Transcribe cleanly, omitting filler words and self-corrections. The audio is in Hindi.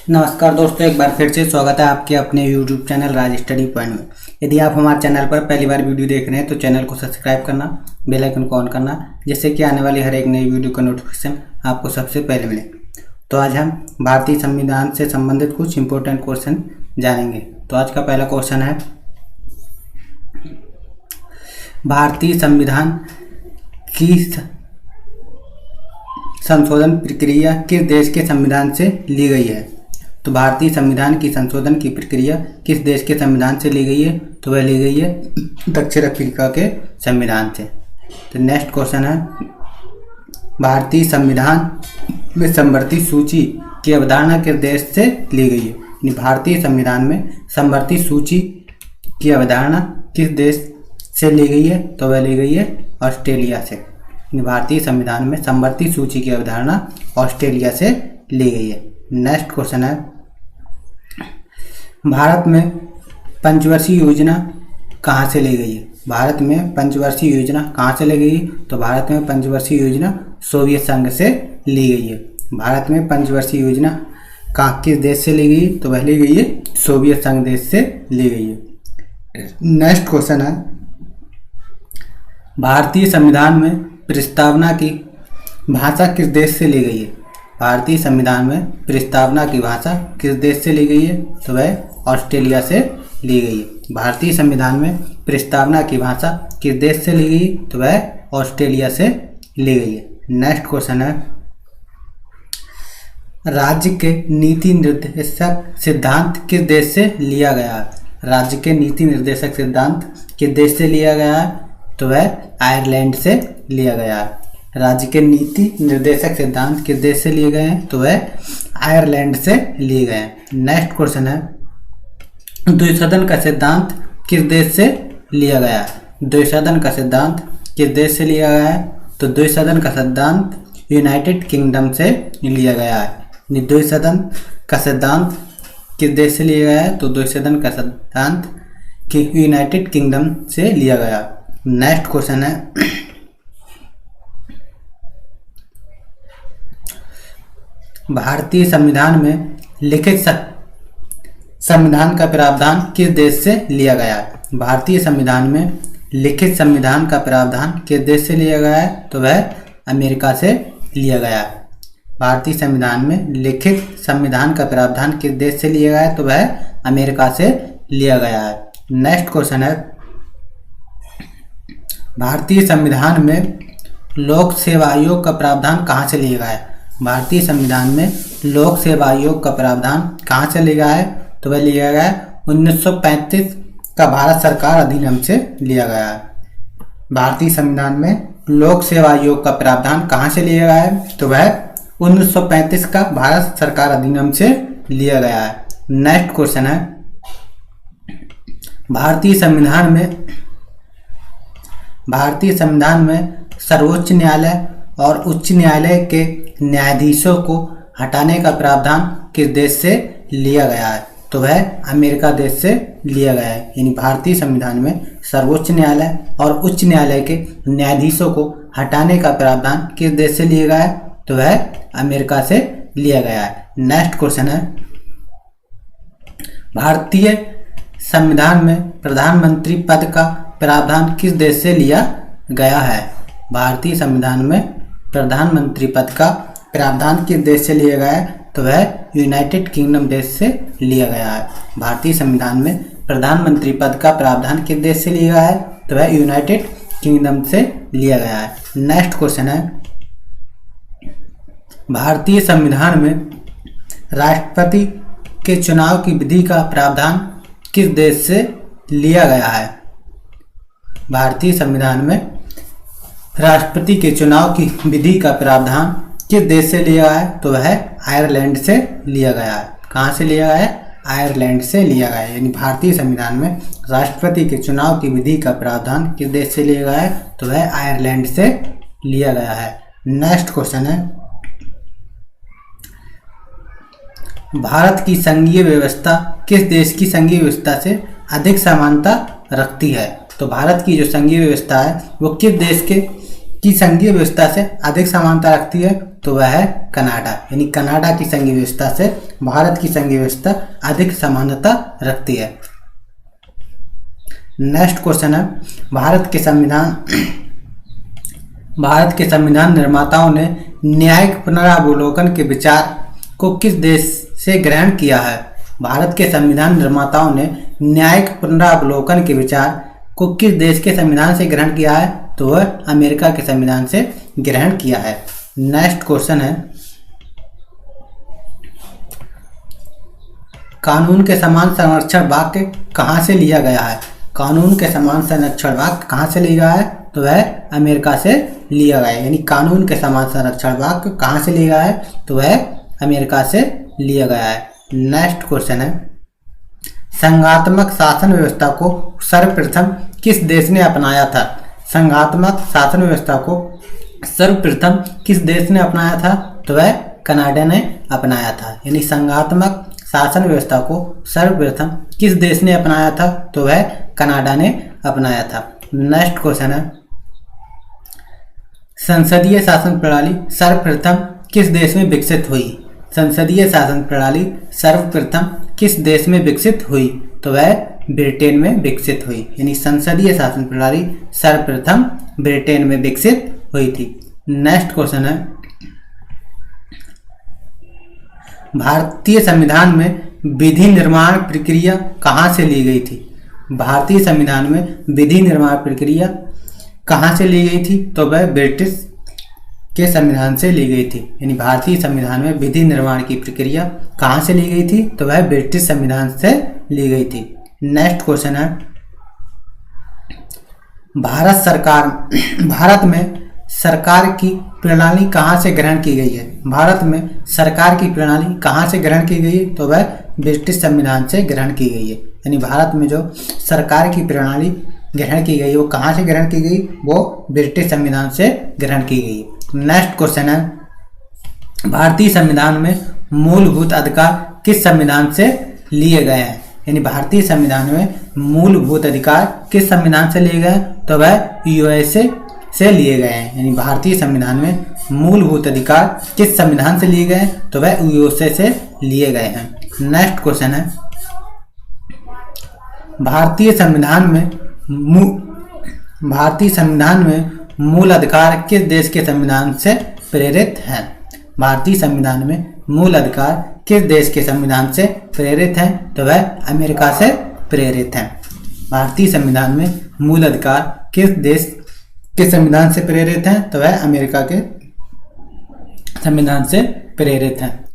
नमस्कार दोस्तों, एक बार फिर से स्वागत है आपके अपने YouTube चैनल राज स्टडी पॉइंट में। यदि आप हमारे चैनल पर पहली बार वीडियो देख रहे हैं तो चैनल को सब्सक्राइब करना, बेल आइकन को ऑन करना, जिससे कि आने वाली हर एक नई वीडियो का नोटिफिकेशन आपको सबसे पहले मिले। तो आज हम भारतीय संविधान से संबंधित कुछ इंपॉर्टेंट क्वेश्चन जानेंगे। तो आज का पहला क्वेश्चन है, भारतीय संविधान की संशोधन प्रक्रिया किस देश के संविधान से ली गई है? तो भारतीय संविधान की संशोधन की प्रक्रिया किस देश के संविधान से ली गई है? तो वह ली गई है दक्षिण अफ्रीका के संविधान से। तो नेक्स्ट क्वेश्चन है, भारतीय संविधान में समवर्ती सूची की अवधारणा किस देश से ली गई है? भारतीय संविधान में समवर्ती सूची की अवधारणा किस देश से ली गई है? तो वह ली गई है ऑस्ट्रेलिया से। भारतीय संविधान में समवर्ती सूची की अवधारणा ऑस्ट्रेलिया से ली गई है। नेक्स्ट क्वेश्चन है, भारत में पंचवर्षीय योजना कहाँ से ली गई है? भारत में पंचवर्षीय योजना कहाँ से ली गई? तो भारत में पंचवर्षीय योजना सोवियत संघ से ली गई है। भारत में पंचवर्षीय योजना कहाँ किस देश से ली गई? तो वह ली गई है सोवियत संघ देश से ली गई है। नेक्स्ट क्वेश्चन है, भारतीय संविधान में प्रस्तावना की भाषा किस देश से ली गई है? भारतीय संविधान में प्रस्तावना की भाषा किस देश से ली गई है? तो वह ऑस्ट्रेलिया से ली गई है। भारतीय संविधान में प्रस्तावना की भाषा किस देश से ली गई? तो वह ऑस्ट्रेलिया से ली गई है। नेक्स्ट क्वेश्चन है, राज्य के नीति निर्देशक सिद्धांत किस देश से लिया गया है? राज्य के नीति निर्देशक सिद्धांत किस देश से लिया गया है? तो वह आयरलैंड से लिया गया है। राज्य के नीति निर्देशक सिद्धांत किस देश से लिए गए हैं? तो वह आयरलैंड से लिए गए हैं। नेक्स्ट क्वेश्चन है, द्विसदन का सिद्धांत किस देश से लिया गया है? द्विसदन का सिद्धांत किस देश से लिया गया है? तो द्विसदन का सिद्धांत यूनाइटेड किंगडम से लिया गया है। द्विसदन का सिद्धांत किस देश से लिया गया है? तो द्विसदन का सिद्धांत यूनाइटेड किंगडम से लिया गया। नेक्स्ट क्वेश्चन है, भारतीय संविधान में लिखित संविधान का प्रावधान किस देश से लिया गया है? भारतीय संविधान में लिखित संविधान का प्रावधान किस देश से लिया गया है? तो वह अमेरिका से लिया गया है। भारतीय संविधान में लिखित संविधान का प्रावधान किस देश से लिया गया है? तो वह अमेरिका से लिया गया है। नेक्स्ट क्वेश्चन है, भारतीय संविधान में लोक सेवा आयोग का प्रावधान कहाँ से लिया गया है? भारतीय संविधान में लोक सेवा आयोग का प्रावधान कहाँ से लिया गया है? तो वह लिया गया है 1935 का भारत सरकार अधिनियम से लिया गया है। भारतीय संविधान में लोक सेवा आयोग का प्रावधान कहाँ से लिया गया है? तो वह 1935 का भारत सरकार अधिनियम से लिया गया है। नेक्स्ट क्वेश्चन है, भारतीय संविधान में सर्वोच्च न्यायालय और उच्च न्यायालय के न्यायाधीशों को हटाने का प्रावधान किस देश से लिया गया है? तो वह अमेरिका देश से लिया गया है। यानी भारतीय संविधान में सर्वोच्च न्यायालय और उच्च न्यायालय के न्यायाधीशों को हटाने का प्रावधान किस देश से लिया गया है? तो वह अमेरिका से लिया गया है। नेक्स्ट क्वेश्चन है, भारतीय संविधान में प्रधानमंत्री पद का प्रावधान किस देश से लिया गया है? भारतीय संविधान में प्रधानमंत्री पद का प्रावधान किस देश से लिया गया है? तो वह यूनाइटेड किंगडम देश से लिया गया है। भारतीय संविधान में प्रधानमंत्री पद का प्रावधान किस देश से लिया गया है? तो वह यूनाइटेड किंगडम से लिया गया है। नेक्स्ट क्वेश्चन है, भारतीय संविधान में राष्ट्रपति के चुनाव की विधि का प्रावधान किस देश से लिया गया है? भारतीय संविधान में राष्ट्रपति के चुनाव की विधि का प्रावधान किस देश से लिया गया है? तो वह आयरलैंड से लिया गया है। कहाँ से लिया गया है? आयरलैंड से लिया गया है। यानी भारतीय संविधान में राष्ट्रपति के चुनाव की विधि का प्रावधान किस देश से लिया गया है? तो वह आयरलैंड से लिया गया है। नेक्स्ट क्वेश्चन है, भारत की संघीय व्यवस्था किस देश की संघीय व्यवस्था से अधिक समानता रखती है? तो भारत की जो संघीय व्यवस्था है वो किस देश की संघीय व्यवस्था से अधिक समानता रखती है? तो वह है कनाडा। यानी कनाडा की संघीय व्यवस्था से भारत की संघीय व्यवस्था अधिक समानता रखती है। नेक्स्ट क्वेश्चन है, भारत के संविधान निर्माताओं ने न्यायिक पुनरावलोकन के विचार को किस देश से ग्रहण किया है? भारत के संविधान निर्माताओं ने न्यायिक पुनरावलोकन के विचार को किस देश के संविधान से ग्रहण किया है? तो वह अमेरिका के संविधान से ग्रहण किया है। नेक्स्ट क्वेश्चन है, कानून के समान संरक्षण वाक्य कहाँ से लिया गया है? कानून के समान संरक्षण वाक्य कहाँ से लिया गया है? तो वह अमेरिका से लिया गया है। यानी कानून के समान संरक्षण वाक्य कहाँ से लिया गया है? तो वह अमेरिका से लिया गया है। नेक्स्ट क्वेश्चन है, संघात्मक शासन व्यवस्था को सर्वप्रथम किस देश ने अपनाया था? संघात्मक शासन व्यवस्था को सर्वप्रथम किस देश ने अपनाया था? तो वह कनाडा ने अपनाया था। यानी संघात्मक शासन व्यवस्था को सर्वप्रथम किस देश ने अपनाया था? तो वह कनाडा ने अपनाया था। नेक्स्ट क्वेश्चन है, संसदीय शासन प्रणाली सर्वप्रथम किस देश में विकसित हुई? संसदीय शासन प्रणाली सर्वप्रथम किस देश में विकसित हुई? तो वह ब्रिटेन में विकसित हुई। यानी संसदीय शासन प्रणाली सर्वप्रथम ब्रिटेन में विकसित हुई थी। नेक्स्ट क्वेश्चन है, भारतीय संविधान में विधि निर्माण प्रक्रिया कहाँ से ली गई थी? भारतीय संविधान में विधि निर्माण प्रक्रिया कहाँ से ली गई थी? तो वह ब्रिटिश के संविधान से ली गई थी। यानी भारतीय संविधान में विधि निर्माण की प्रक्रिया कहाँ से ली गई थी? तो वह ब्रिटिश संविधान से ली गई थी। नेक्स्ट क्वेश्चन है, भारत में सरकार की प्रणाली कहाँ से ग्रहण की गई है? भारत में सरकार की प्रणाली कहाँ से ग्रहण की गई है? तो वह ब्रिटिश संविधान से ग्रहण की गई है। यानी भारत में जो सरकार की प्रणाली ग्रहण की गई वो कहाँ से ग्रहण की गई? वो ब्रिटिश संविधान से ग्रहण की गई। नेक्स्ट क्वेश्चन है, भारतीय संविधान में मूलभूत अधिकार किस संविधान से लिए गए हैं? यानी भारतीय संविधान में मूलभूत अधिकार किस संविधान से लिए गए? तो वह यूएसए से लिए गए हैं। यानी भारतीय संविधान में मूलभूत अधिकार किस संविधान से लिए गए? तो वह यूएसए से लिए गए हैं। नेक्स्ट क्वेश्चन है, भारतीय संविधान में मूल अधिकार किस देश के संविधान से प्रेरित हैं? भारतीय संविधान में मूल अधिकार किस देश के संविधान से प्रेरित हैं? तो वह अमेरिका से प्रेरित हैं। भारतीय संविधान में मूल अधिकार किस देश के संविधान से प्रेरित हैं? तो वह अमेरिका के संविधान से प्रेरित हैं।